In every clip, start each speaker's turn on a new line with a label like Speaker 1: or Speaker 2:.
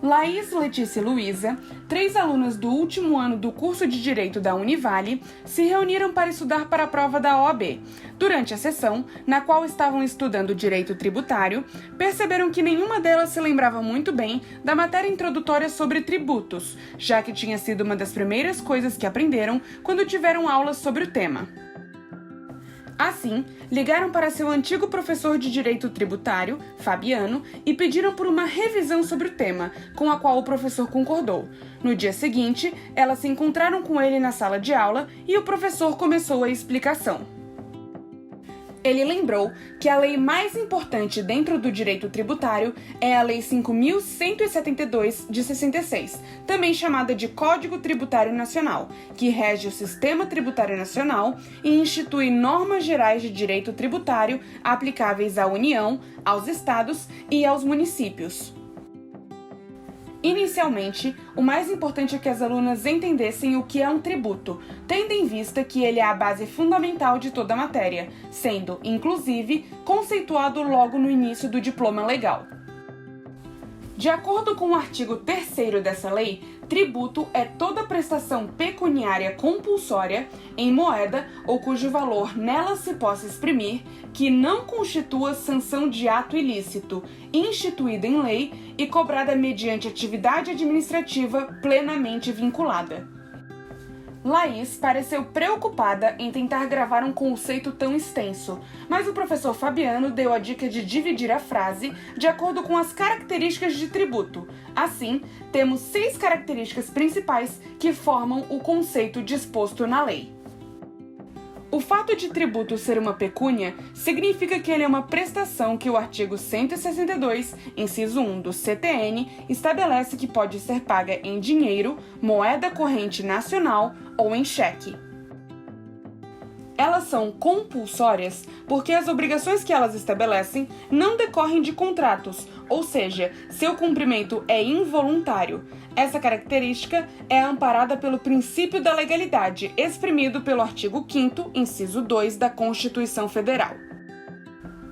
Speaker 1: Laís, Letícia e Luísa, 3 alunas do último ano do curso de Direito da Univale, se reuniram para estudar para a prova da OAB. Durante a sessão, na qual estavam estudando Direito Tributário, perceberam que nenhuma delas se lembrava muito bem da matéria introdutória sobre tributos, já que tinha sido uma das primeiras coisas que aprenderam quando tiveram aulas sobre o tema. Assim, ligaram para seu antigo professor de Direito Tributário, Fabiano, e pediram por uma revisão sobre o tema, com a qual o professor concordou. No dia seguinte, elas se encontraram com ele na sala de aula e o professor começou a explicação. Ele lembrou que a lei mais importante dentro do direito tributário é a Lei 5.172 de 66, também chamada de Código Tributário Nacional, que rege o sistema tributário nacional e institui normas gerais de direito tributário aplicáveis à União, aos estados e aos municípios. Inicialmente, o mais importante é que as alunas entendessem o que é um tributo, tendo em vista que ele é a base fundamental de toda a matéria, sendo, inclusive, conceituado logo no início do diploma legal. De acordo com o artigo 3º dessa lei, tributo é toda prestação pecuniária compulsória em moeda ou cujo valor nela se possa exprimir, que não constitua sanção de ato ilícito, instituída em lei e cobrada mediante atividade administrativa plenamente vinculada. Laís pareceu preocupada em tentar gravar um conceito tão extenso, mas o professor Fabiano deu a dica de dividir a frase de acordo com as características de tributo. Assim, temos 6 características principais que formam o conceito disposto na lei. O fato de tributo ser uma pecúnia significa que ele é uma prestação que o artigo 162, inciso 1 do CTN, estabelece que pode ser paga em dinheiro, moeda corrente nacional ou em cheque. Elas são compulsórias porque as obrigações que elas estabelecem não decorrem de contratos, ou seja, seu cumprimento é involuntário. Essa característica é amparada pelo princípio da legalidade, exprimido pelo artigo 5º, inciso 2 da Constituição Federal.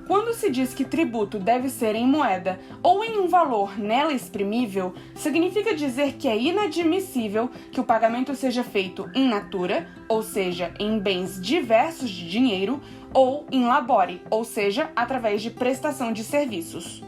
Speaker 1: Quando se diz que tributo deve ser em moeda ou em um valor nela exprimível, significa dizer que é inadmissível que o pagamento seja feito in natura, ou seja, em bens diversos de dinheiro, ou in labore, ou seja, através de prestação de serviços.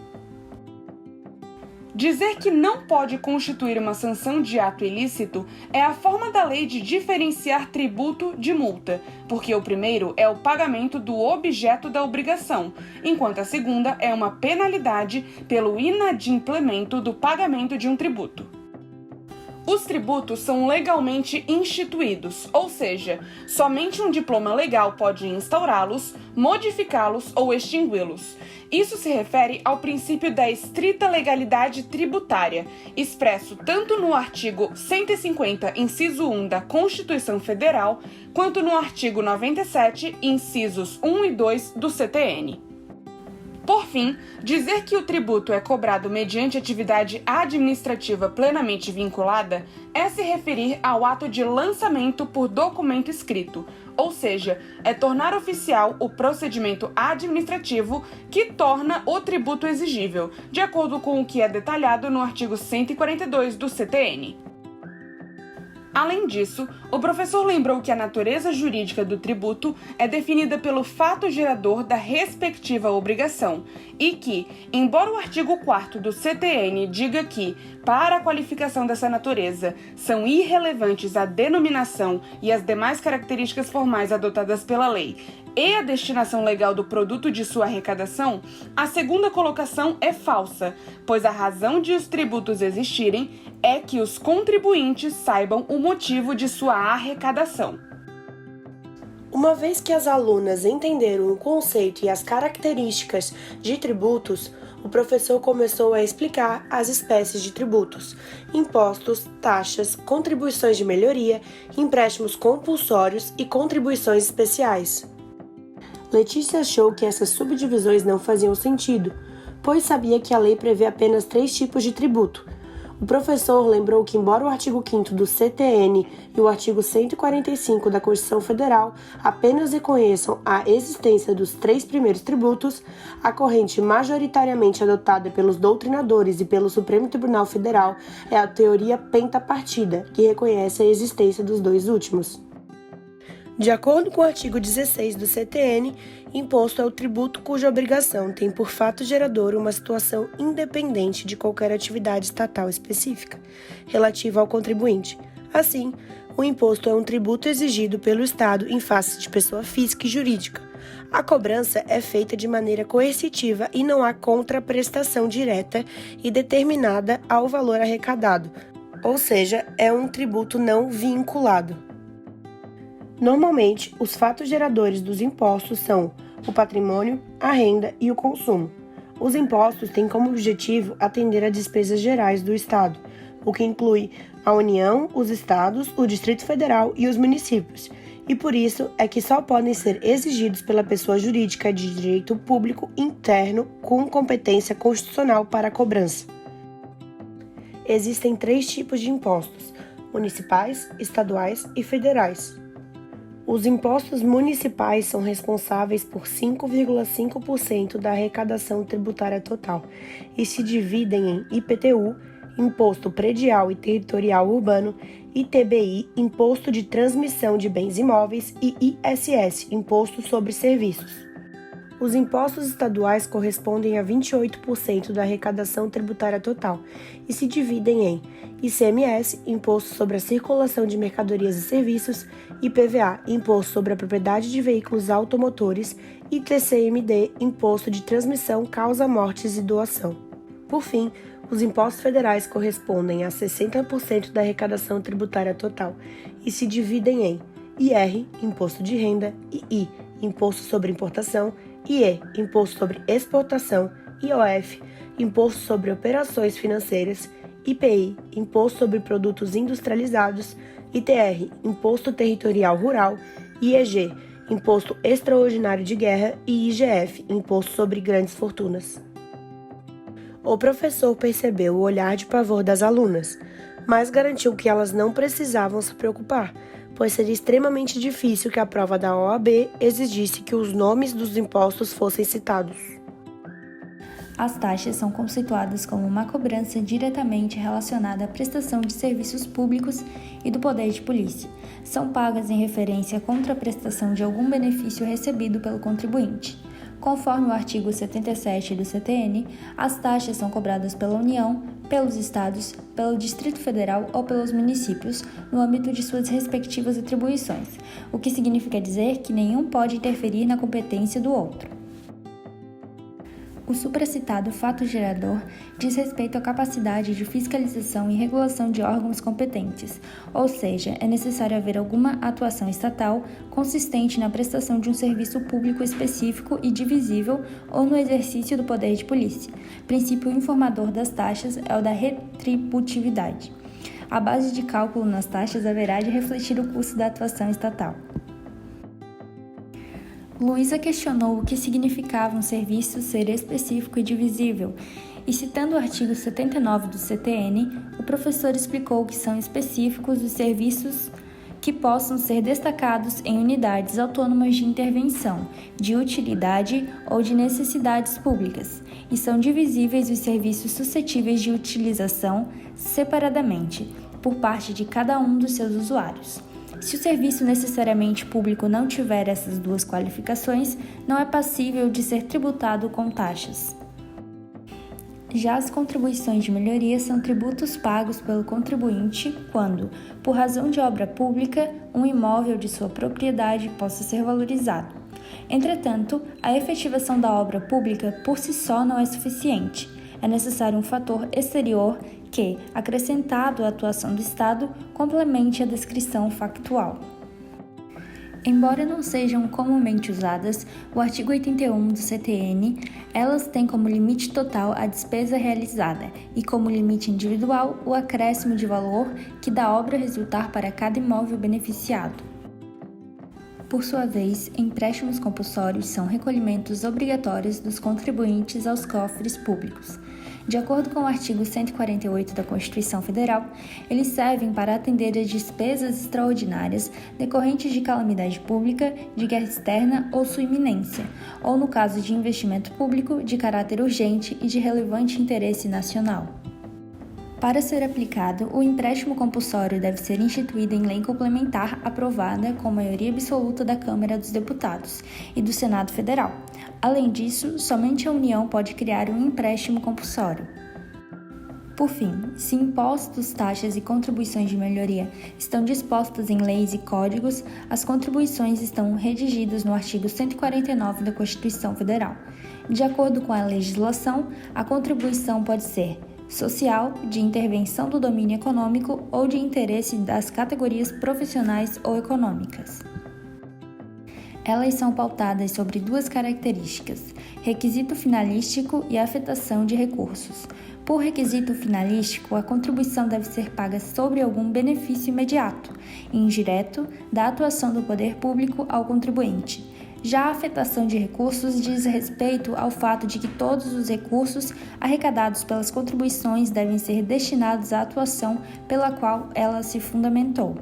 Speaker 1: Dizer que não pode constituir uma sanção de ato ilícito é a forma da lei de diferenciar tributo de multa, porque o primeiro é o pagamento do objeto da obrigação, enquanto a segunda é uma penalidade pelo inadimplemento do pagamento de um tributo. Os tributos são legalmente instituídos, ou seja, somente um diploma legal pode instaurá-los, modificá-los ou extingui-los. Isso se refere ao princípio da estrita legalidade tributária, expresso tanto no artigo 150, inciso 1 da Constituição Federal, quanto no artigo 97, incisos 1 e 2 do CTN. Por fim, dizer que o tributo é cobrado mediante atividade administrativa plenamente vinculada é se referir ao ato de lançamento por documento escrito, ou seja, é tornar oficial o procedimento administrativo que torna o tributo exigível, de acordo com o que é detalhado no artigo 142 do CTN. Além disso, o professor lembrou que a natureza jurídica do tributo é definida pelo fato gerador da respectiva obrigação e que, embora o artigo 4º do CTN diga que, para a qualificação dessa natureza, são irrelevantes a denominação e as demais características formais adotadas pela lei e a destinação legal do produto de sua arrecadação, a segunda colocação é falsa, pois a razão de os tributos existirem é que os contribuintes saibam o motivo de sua arrecadação.
Speaker 2: Uma vez que as alunas entenderam o conceito e as características de tributos, o professor começou a explicar as espécies de tributos: impostos, taxas, contribuições de melhoria, empréstimos compulsórios e contribuições especiais. Letícia achou que essas subdivisões não faziam sentido, pois sabia que a lei prevê apenas 3 tipos de tributo: O professor lembrou que, embora o artigo 5º do CTN e o artigo 145 da Constituição Federal apenas reconheçam a existência dos 3 primeiros tributos, a corrente majoritariamente adotada pelos doutrinadores e pelo Supremo Tribunal Federal é a teoria pentapartida, que reconhece a existência dos 2 últimos. De acordo com o artigo 16 do CTN, imposto é o tributo cuja obrigação tem por fato gerador uma situação independente de qualquer atividade estatal específica, relativa ao contribuinte. Assim, o imposto é um tributo exigido pelo Estado em face de pessoa física e jurídica. A cobrança é feita de maneira coercitiva e não há contraprestação direta e determinada ao valor arrecadado, ou seja, é um tributo não vinculado. Normalmente, os fatos geradores dos impostos são o patrimônio, a renda e o consumo. Os impostos têm como objetivo atender a despesas gerais do Estado, o que inclui a União, os Estados, o Distrito Federal e os municípios, e por isso é que só podem ser exigidos pela pessoa jurídica de direito público interno com competência constitucional para a cobrança. Existem 3 tipos de impostos: municipais, estaduais e federais. Os impostos municipais são responsáveis por 5,5% da arrecadação tributária total e se dividem em IPTU, Imposto Predial e Territorial Urbano, ITBI, Imposto de Transmissão de Bens Imóveis e ISS, Imposto sobre Serviços. Os impostos estaduais correspondem a 28% da arrecadação tributária total e se dividem em ICMS, Imposto sobre a Circulação de Mercadorias e Serviços, IPVA, Imposto sobre a Propriedade de Veículos Automotores e TCMD, Imposto de Transmissão, Causa, Mortes e Doação. Por fim, os impostos federais correspondem a 60% da arrecadação tributária total e se dividem em IR, Imposto de Renda, II, Imposto sobre Importação, IE, Imposto sobre Exportação, IOF, Imposto sobre Operações Financeiras, IPI, Imposto sobre Produtos Industrializados, ITR, Imposto Territorial Rural, IEG, Imposto Extraordinário de Guerra e IGF, Imposto sobre Grandes Fortunas. O professor percebeu o olhar de pavor das alunas, mas garantiu que elas não precisavam se preocupar, pois seria extremamente difícil que a prova da OAB exigisse que os nomes dos impostos fossem citados.
Speaker 3: As taxas são conceituadas como uma cobrança diretamente relacionada à prestação de serviços públicos e do poder de polícia. São pagas em referência à contraprestação de algum benefício recebido pelo contribuinte. Conforme o artigo 77 do CTN, as taxas são cobradas pela União, pelos Estados, pelo Distrito Federal ou pelos municípios, no âmbito de suas respectivas atribuições, o que significa dizer que nenhum pode interferir na competência do outro. O supracitado fato gerador diz respeito à capacidade de fiscalização e regulação de órgãos competentes, ou seja, é necessário haver alguma atuação estatal consistente na prestação de um serviço público específico e divisível ou no exercício do poder de polícia. O princípio informador das taxas é o da retributividade. A base de cálculo nas taxas haverá de refletir o custo da atuação estatal. Luísa questionou o que significava um serviço ser específico e divisível, e citando o artigo 79 do CTN, o professor explicou que são específicos os serviços que possam ser destacados em unidades autônomas de intervenção, de utilidade ou de necessidades públicas, e são divisíveis os serviços suscetíveis de utilização separadamente, por parte de cada um dos seus usuários. Se o serviço necessariamente público não tiver essas 2 qualificações, não é passível de ser tributado com taxas. Já as contribuições de melhoria são tributos pagos pelo contribuinte quando, por razão de obra pública, um imóvel de sua propriedade possa ser valorizado. Entretanto, a efetivação da obra pública por si só não é suficiente. É necessário um fator exterior que, acrescentado à atuação do Estado, complemente a descrição factual. Embora não sejam comumente usadas, o artigo 81 do CTN, elas têm como limite total a despesa realizada e como limite individual o acréscimo de valor que da obra resultar para cada imóvel beneficiado. Por sua vez, empréstimos compulsórios são recolhimentos obrigatórios dos contribuintes aos cofres públicos. De acordo com o artigo 148 da Constituição Federal, eles servem para atender às despesas extraordinárias decorrentes de calamidade pública, de guerra externa ou sua iminência, ou no caso de investimento público de caráter urgente e de relevante interesse nacional. Para ser aplicado, o empréstimo compulsório deve ser instituído em lei complementar aprovada com maioria absoluta da Câmara dos Deputados e do Senado Federal. Além disso, somente a União pode criar um empréstimo compulsório. Por fim, se impostos, taxas e contribuições de melhoria estão dispostas em leis e códigos, as contribuições estão redigidas no artigo 149 da Constituição Federal. De acordo com a legislação, a contribuição pode ser social, de intervenção do domínio econômico ou de interesse das categorias profissionais ou econômicas. Elas são pautadas sobre duas características: requisito finalístico e afetação de recursos. Por requisito finalístico, a contribuição deve ser paga sobre algum benefício imediato e indireto da atuação do poder público ao contribuinte. Já a afetação de recursos diz respeito ao fato de que todos os recursos arrecadados pelas contribuições devem ser destinados à atuação pela qual ela se fundamentou.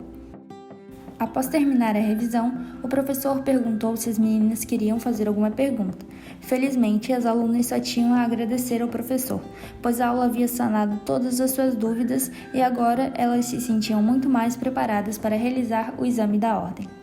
Speaker 3: Após terminar a revisão, o professor perguntou se as meninas queriam fazer alguma pergunta. Felizmente, as alunas só tinham a agradecer ao professor, pois a aula havia sanado todas as suas dúvidas e agora elas se sentiam muito mais preparadas para realizar o exame da ordem.